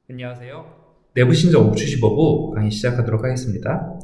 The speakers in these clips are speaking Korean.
안녕하세요. 내부 신조 575부 강의 시작하도록 하겠습니다.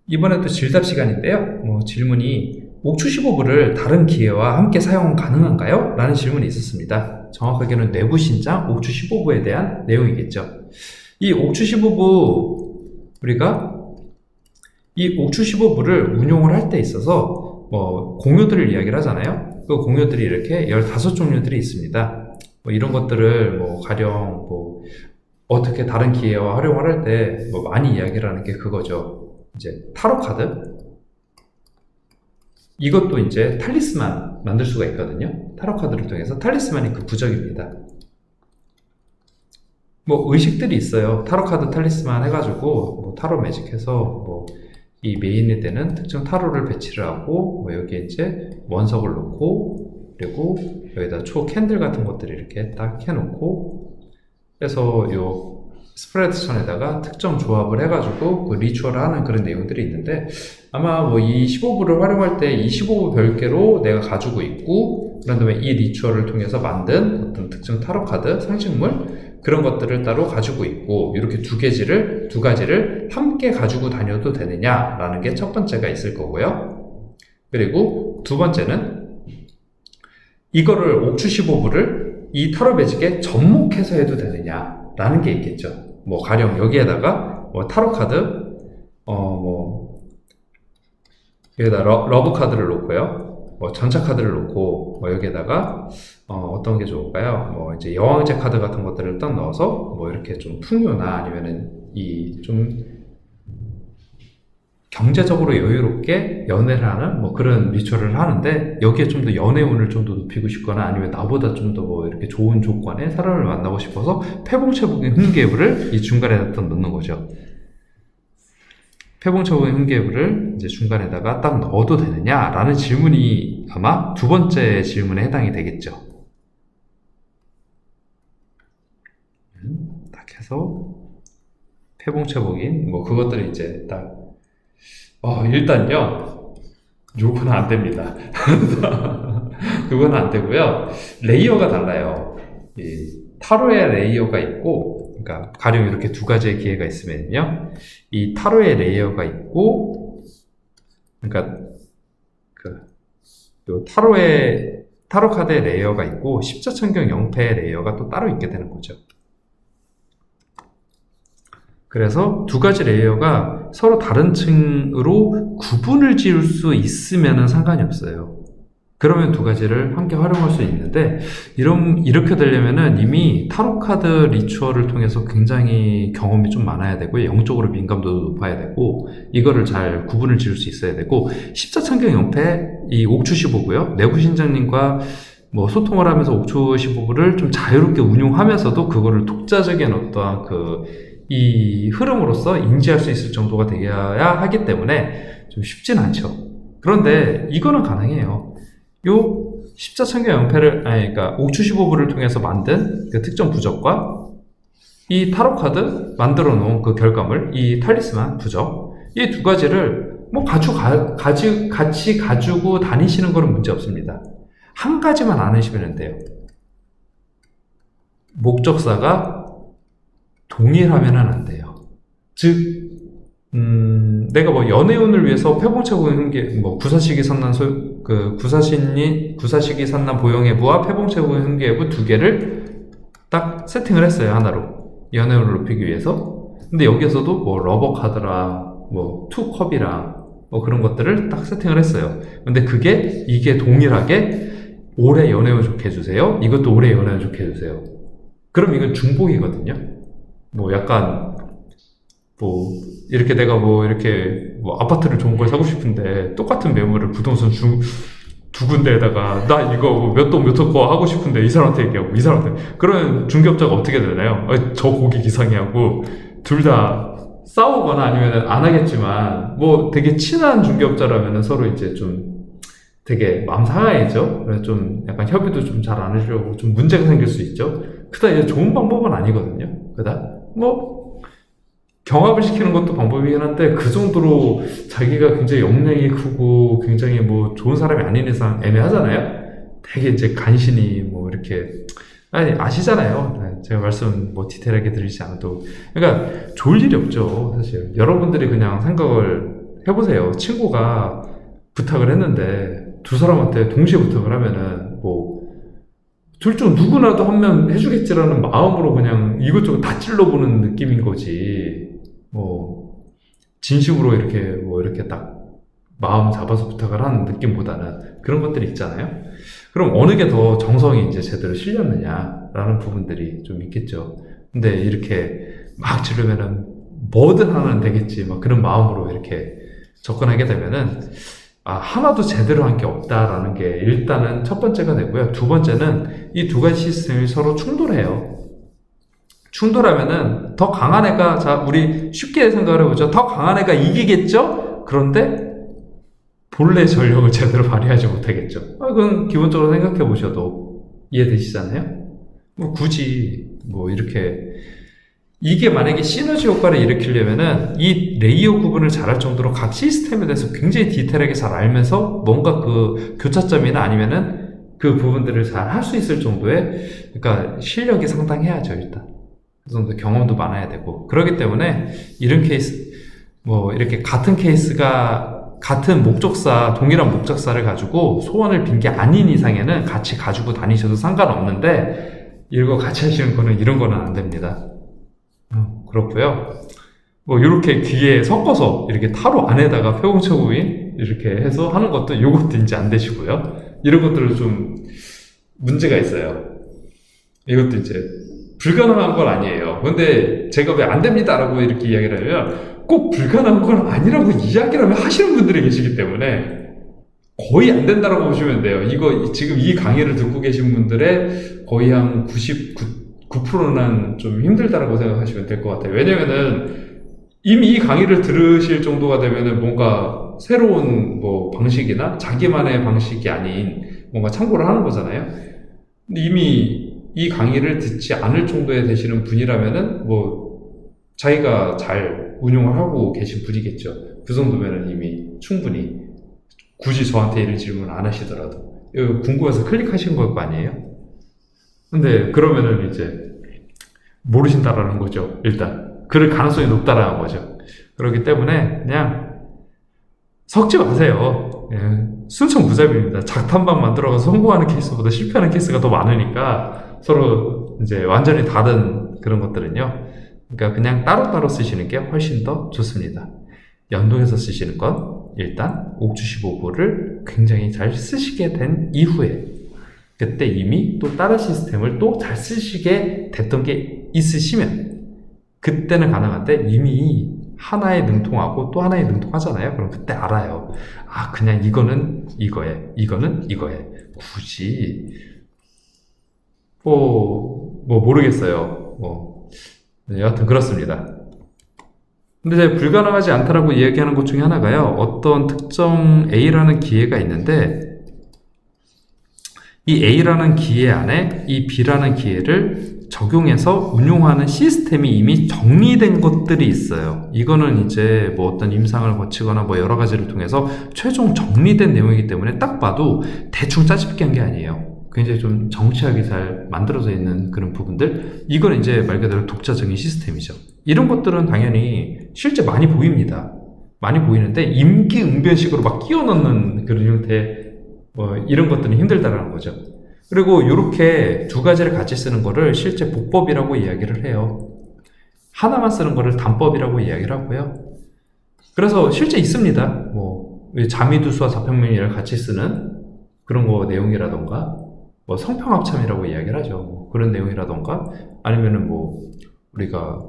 이번에도 질답 시간인데요. 질문이 옥추15부를 다른 기회와 함께 사용 가능한가요? 라는 질문이 있었습니다. 정확하게는 내부 신장 옥추 15부에 대한 내용이겠죠. 이 옥추 15부 우리가 이 옥추 15부를 운용을 할 때 있어서 공효들을 이야기를 하잖아요. 그 공효들이 이렇게 15종류들이 있습니다. 이런 것들을 가령 어떻게 다른 기회와 활용을 할 때 많이 이야기를 하는 게 그거죠. 이제 타로 카드. 이것도 이제 탈리스만 만들 수가 있거든요. 타로 카드를 통해서 탈리스만이 그 부적입니다. 의식들이 있어요. 타로 카드 탈리스만 해가지고 타로 매직 해서 이 메인에 되는 특정 타로를 배치를 하고 여기에 이제 원석을 놓고 그리고 여기다 초 캔들 같은 것들을 이렇게 딱 해놓고 해서 요 스프레드 천에다가 특정 조합을 해가지고 그 리추얼을 하는 그런 내용들이 있는데 아마 이 15부를 활용할 때 이 15부 별개로 내가 가지고 있고 그런 다음에 이 리추얼을 통해서 만든 어떤 특정 타로 카드 상징물 그런 것들을 따로 가지고 있고 이렇게 두 가지를 함께 가지고 다녀도 되느냐라는 게 첫 번째가 있을 거고요. 그리고 두 번째는 이거를 옥추 15부를 이 타로 매직에 접목해서 해도 되느냐라는 게 있겠죠. 가령 여기에다가 타로 카드, 여기다 러브 카드를 놓고요. 전차 카드를 놓고 여기에다가 어떤 게 좋을까요? 이제 여왕제 카드 같은 것들을 딱 넣어서 이렇게 좀 풍요나 아니면은 이 좀 경제적으로 여유롭게 연애를 하는 그런 리추얼을 하는데 여기에 좀 더 연애운을 좀 더 높이고 싶거나 아니면 나보다 좀 더 이렇게 좋은 조건의 사람을 만나고 싶어서 패봉체복인 흠계부를 이 중간에다 넣는 거죠. 패봉체복인 흠계부를 이제 중간에다가 딱 넣어도 되느냐라는 질문이 아마 두 번째 질문에 해당이 되겠죠. 딱 해서 패봉체복인 그것들을 이제 딱 일단요, 요거는 안 됩니다. 그거는 안 되고요. 레이어가 달라요. 이 타로의 레이어가 있고, 그러니까 가령 이렇게 두 가지의 기회가 있으면요, 이 타로의 레이어가 있고, 그러니까 요 타로 카드의 레이어가 있고 십자천경 영패의 레이어가 또 따로 있게 되는 거죠. 그래서 두 가지 레이어가 서로 다른 층으로 구분을 지을 수 있으면 상관이 없어요. 그러면 두 가지를 함께 활용할 수 있는데 이렇게 되려면은 이미 타로 카드 리추얼을 통해서 굉장히 경험이 좀 많아야 되고 영적으로 민감도도 높아야 되고 이거를 잘 구분을 지을 수 있어야 되고 십자천경 영패 이 옥추 15부요. 내부 신장님과 소통을 하면서 옥추 15부를 좀 자유롭게 운용하면서도 그거를 독자적인 어떠한 이 흐름으로서 인지할 수 있을 정도가 되어야 하기 때문에 좀 쉽진 않죠. 그런데 이거는 가능해요. 요 십자천경 영패를 그러니까 옥추 15부를 통해서 만든 그 특정 부적과 이 타로 카드 만들어 놓은 그 결과물, 이 탈리스만 부적 이 두 가지를 같이 가지고 다니시는 거는 문제 없습니다. 한 가지만 안 하시면 돼요. 목적사가 동일하면은 안 돼요. 즉, 내가 연애운을 위해서 패봉체복인 흠계, 구사시기 선난 구사시기 산난 보영해부와 패봉체복인 흠계해부 두 개를 딱 세팅을 했어요, 하나로. 연애운을 높이기 위해서. 근데 여기에서도 러버 카드랑, 투컵이랑, 그런 것들을 딱 세팅을 했어요. 근데 이게 동일하게 올해 연애운 좋게 해주세요. 이것도 올해 연애운 좋게 해주세요. 그럼 이건 중복이거든요. 약간 이렇게 내가 이렇게 아파트를 좋은 걸 사고 싶은데 똑같은 매물을 부동산 두 군데에다가 나 이거 몇 동 몇 호 하고 싶은데 이 사람한테 얘기하고 이 사람한테 그러면 중개업자가 어떻게 되나요? 저 고객 이상해 하고 둘 다 싸우거나 아니면 안 하겠지만 되게 친한 중개업자라면 서로 이제 좀 되게 마음 상하겠죠. 그래서 좀 약간 협의도 좀 잘 안 해주려고 좀 문제가 생길 수 있죠. 그다음 좋은 방법은 아니거든요. 그다음 경합을 시키는 것도 방법이긴 한데 그 정도로 자기가 굉장히 역량이 크고 굉장히 좋은 사람이 아닌 이상 애매하잖아요. 되게 이제 간신히 이렇게 아니, 아시잖아요. 네, 제가 말씀 뭐 디테일하게 드리지 않아도. 그러니까 좋을 일이 없죠, 사실. 여러분들이 그냥 생각을 해보세요. 친구가 부탁을 했는데 두 사람한테 동시에 부탁을 하면은 뭐 둘 중 누구라도 한 명 해주겠지라는 마음으로 그냥 이것저것 다 찔러보는 느낌인 거지. 뭐 진심으로 이렇게 뭐 이렇게 딱 마음 잡아서 부탁을 하는 느낌보다는 그런 것들이 있잖아요. 그럼 어느 게 더 정성이 이제 제대로 실렸느냐라는 부분들이 좀 있겠죠. 근데 이렇게 막 지르면은 뭐든 하나는 되겠지, 막 그런 마음으로 이렇게 접근하게 되면은 하나도 제대로 한 게 없다라는 게 일단은 첫 번째가 되고요. 두 번째는 이 두 가지 시스템이 서로 충돌해요. 충돌하면은 더 강한 애가, 자, 우리 쉽게 생각을 해보죠. 더 강한 애가 이기겠죠? 그런데 본래 전력을 제대로 발휘하지 못하겠죠. 그건 기본적으로 생각해 보셔도 이해되시잖아요? 뭐 굳이 뭐 이렇게 이게 만약에 시너지 효과를 일으키려면은 이 레이어 구분을 잘할 정도로 각 시스템에 대해서 굉장히 디테일하게 잘 알면서 뭔가 그 교차점이나 아니면은 그 부분들을 잘 할 수 있을 정도의, 그러니까 실력이 상당해야죠, 일단. 그 정도 경험도 많아야 되고. 그렇기 때문에 이런 케이스, 뭐 이렇게 같은 케이스가 같은 목적사, 동일한 목적사를 가지고 소원을 빈 게 아닌 이상에는 같이 가지고 다니셔도 상관없는데, 이거 같이 하시는 거는 이런 거는 안 됩니다. 그렇고요. 뭐 이렇게 귀에 섞어서 이렇게 타로 안에다가 폐공처구인 이렇게 해서 하는 것도 이것도 이제 안 되시고요. 이런 것들은 좀 문제가 있어요. 이것도 이제 불가능한 건 아니에요. 근데 제가 왜 안 됩니다라고 이렇게 이야기를 하면 꼭 불가능한 건 아니라고 이야기를 하면 하시는 분들이 계시기 때문에 거의 안 된다라고 보시면 돼요. 이거 지금 이 강의를 듣고 계신 분들의 거의 한 9%는 좀 힘들다라고 생각하시면 될 것 같아요. 왜냐면은 이미 이 강의를 들으실 정도가 되면은 뭔가 새로운 뭐 방식이나 자기만의 방식이 아닌 뭔가 참고를 하는 거잖아요. 근데 이미 이 강의를 듣지 않을 정도에 되시는 분이라면은 뭐 자기가 잘 운용을 하고 계신 분이겠죠. 그 정도면은 이미 충분히 굳이 저한테 이런 질문 안 하시더라도 이거 궁금해서 클릭하신 걸 거 아니에요? 근데 그러면은 이제 모르신다라는 거죠. 일단 그럴 가능성이 높다라는 거죠. 그렇기 때문에 그냥 섞지 마세요. 예, 순천무잡입니다. 작탄방 만들어가서 성공하는 케이스보다 실패하는 케이스가 더 많으니까 서로 이제 완전히 다른 그런 것들은요. 그러니까 그냥 따로따로 쓰시는 게 훨씬 더 좋습니다. 연동해서 쓰시는 건 일단 옥주 15부를 굉장히 잘 쓰시게 된 이후에 그때 이미 또 다른 시스템을 또 잘 쓰시게 됐던 게 있으시면 그때는 가능한데 이미 하나에 능통하고 또 하나에 능통하잖아요. 그럼 그때 알아요. 그냥 이거는 이거에, 이거는 이거에. 굳이 뭐 모르겠어요. 여하튼 그렇습니다. 근데 제가 불가능하지 않다라고 이야기하는 것 중에 하나가요. 어떤 특정 A라는 기회가 있는데 이 A라는 기회 안에 이 B라는 기회를 적용해서 운용하는 시스템이 이미 정리된 것들이 있어요. 이거는 이제 뭐 어떤 임상을 거치거나 뭐 여러 가지를 통해서 최종 정리된 내용이기 때문에 딱 봐도 대충 짜집기 한 게 아니에요. 굉장히 좀 정치하게 잘 만들어져 있는 그런 부분들. 이건 이제 말 그대로 독자 정의 시스템이죠. 이런 것들은 당연히 실제 많이 보입니다. 많이 보이는데 임기응변식으로 막 끼워 넣는 그런 형태의 이런 것들은 힘들다라는 거죠. 그리고 이렇게 두 가지를 같이 쓰는 거를 실제 복법이라고 이야기를 해요. 하나만 쓰는 거를 단법이라고 이야기를 하고요. 그래서 실제 있습니다. 뭐 자미두수와 자평면이를 같이 쓰는 그런 거 내용이라던가 뭐 성평합참이라고 이야기를 하죠. 뭐 그런 내용이라던가 아니면은 뭐 우리가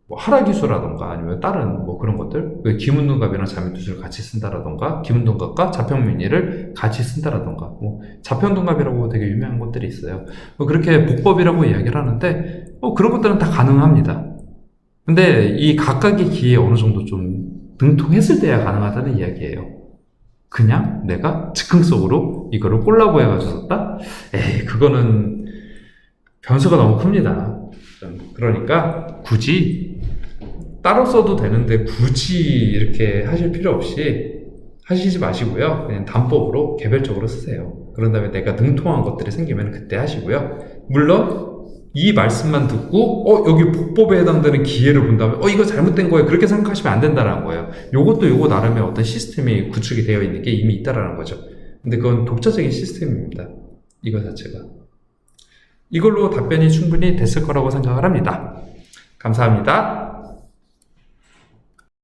뭐 하라기수라던가 아니면 다른 뭐 그런 것들 기문둔갑이랑 자미두수를 같이 쓴다라던가 기문둔갑과 자평면이를 같이 쓴다라던가 뭐 자평둔갑이라고 되게 유명한 것들이 있어요. 뭐 그렇게 복법이라고 이야기를 하는데 그런 것들은 다 가능합니다. 근데 이 각각의 기에 어느 정도 좀 능통했을 때야 가능하다는 이야기예요. 그냥 내가 즉흥적으로 이거를 콜라보 해가지고 썼다? 그거는 변수가 너무 큽니다. 그러니까 굳이 따로 써도 되는데 굳이 이렇게 하실 필요 없이 하시지 마시고요. 그냥 단법으로 개별적으로 쓰세요. 그런 다음에 내가 능통한 것들이 생기면 그때 하시고요. 물론 이 말씀만 듣고 여기 복법에 해당되는 기회를 본다면 이거 잘못된 거예요. 그렇게 생각하시면 안 된다는 거예요. 요거 나름의 어떤 시스템이 구축이 되어 있는 게 이미 있다라는 거죠. 근데 그건 독자적인 시스템입니다. 이거 자체가. 이걸로 답변이 충분히 됐을 거라고 생각을 합니다. 감사합니다.